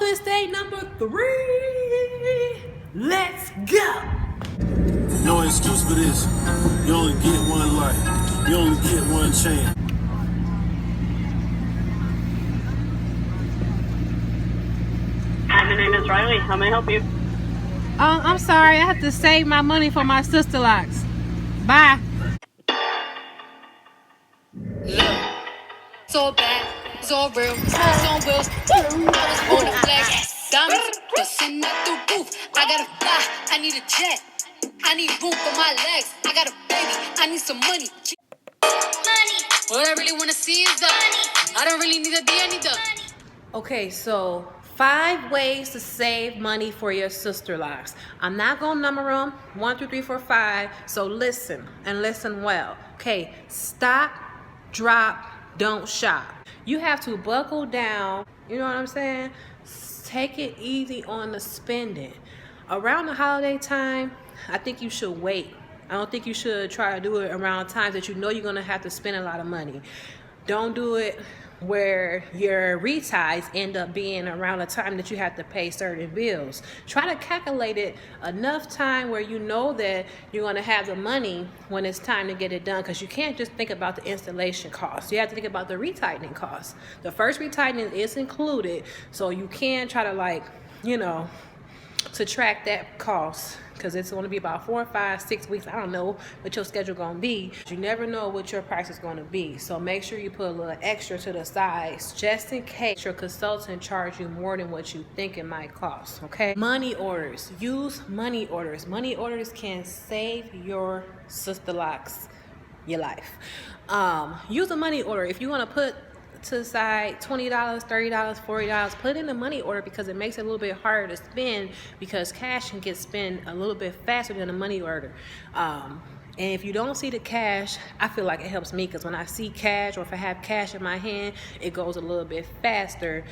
Vlogmas day number 3. Let's go. No excuse for this. You only get one life. You only get one chance. My name is Riley. How may I help you? I'm sorry. I have to save my money for my Sisterlocks. Bye. Yeah. So bad, so real, smells on wheels, on the flag, diamonds, bustin' at the roof. I gotta fly, I need a jet, I need room for my legs. I got a baby, I need some money. What I really wanna see is the money. I don't really need a D, I need the money. Okay, so 5 ways to save money for your Sisterlocks. I'm not gonna number them 1, 2, 3, 4, 5. So listen and listen well. Okay, stop, drop, don't shop. You have to buckle down. You know what I'm saying? Take it easy on the spending. Around the holiday time, I think you should wait. I don't think you should try to do it around times that you know you're gonna have to spend a lot of money. Don't do it where your reties end up being around the time that you have to pay certain bills. Try to calculate it enough time where you know that you're going to have the money when it's time to get it done, because you can't just think about the installation costs. You have to think about the retightening costs. The first retightening is included, so you can try to, like, you know, to track that cost, because it's going to be about 4, 5, 6 weeks. I don't know what your schedule going to be. You never know what your price is going to be. So make sure you put a little extra to the side just in case your consultant charge you more than what you think it might cost. Okay. Money orders. Use money orders. Money orders can save your Sisterlocks your life. Use a money order. If you want to put to the side $20, $30, $40, put in a money order, because it makes it a little bit harder to spend, because cash can get spent a little bit faster than a money order. And if you don't see the cash, I feel like it helps me, because when I see cash, or if I have cash in my hand, it goes a little bit faster.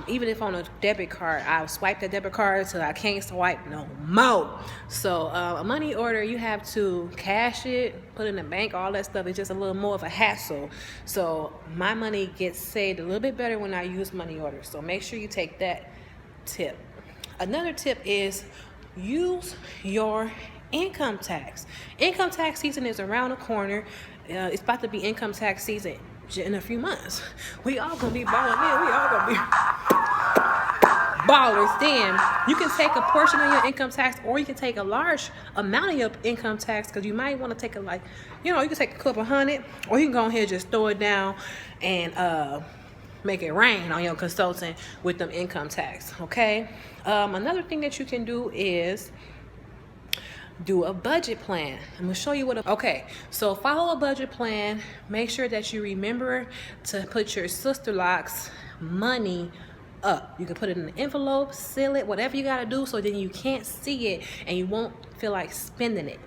Even if on a debit card, I'll swipe that debit card until I can't swipe no more. So a money order, you have to cash it, put it in the bank, all that stuff. It's just a little more of a hassle. So my money gets saved a little bit better when I use money orders. So make sure you take that tip. Another tip is use your income tax. Income tax season is around the corner. It's about to be income tax season in a few months. We all gonna be balling in. We all gonna be ballers then. You can take a portion of your income tax, or you can take a large amount of your income tax, because you might want to take a, you can take a couple hundred, or you can go ahead and just throw it down and make it rain on your consultant with them income tax. Okay. Another thing that you can do is do a budget plan. I'm gonna show you what okay, so follow a budget plan. Make sure that you remember to put your Sisterlocks money up. You can put it in an envelope, seal it, whatever you gotta do, so then you can't see it and you won't feel like spending it.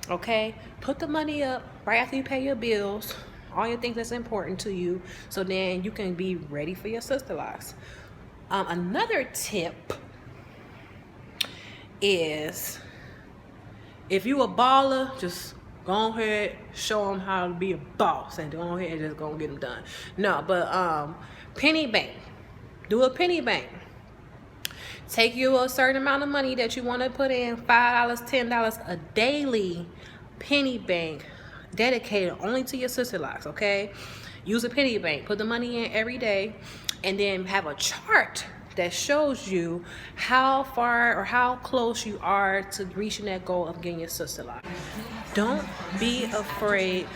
Okay, put the money up right after you pay your bills, all your things that's important to you, so then you can be ready for your Sisterlocks. Another tip is, if you a baller, just go ahead, show them how to be a boss, and go ahead and just go get them done. No, but penny bank. Do a penny bank. Take you a certain amount of money that you want to put in, $5, $10, a daily penny bank dedicated only to your Sisterlocks. Okay, use a penny bank. Put the money in every day, and then have a chart that shows you how far or how close you are to reaching that goal of getting your Sisterlock. Don't be afraid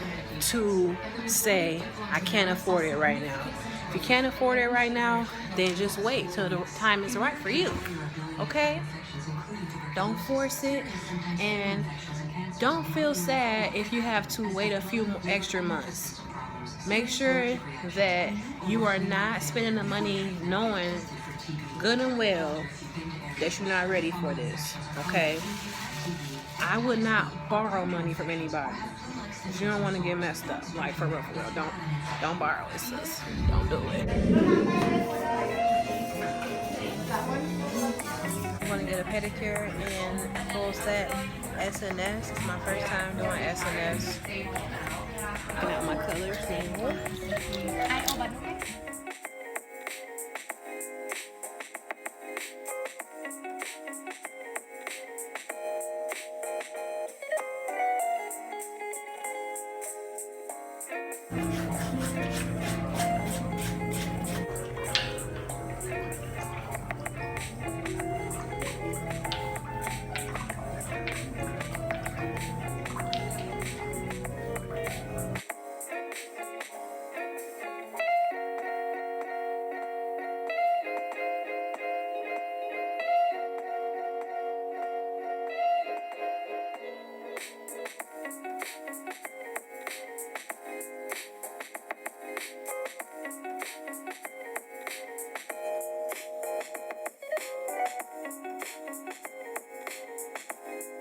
to say, I can't afford it right now. If you can't afford it right now, then just wait till the time is right for you. Okay? Don't force it, and don't feel sad if you have to wait a few extra months. Make sure that you are not spending the money knowing good and well that you're not ready for this. Okay, I would not borrow money from anybody, because you don't want to get messed up. Like, for real, don't borrow it, sis. Don't do it. I want to get a pedicure in full set SNS. It's my first time doing SNS. Looking at my colors.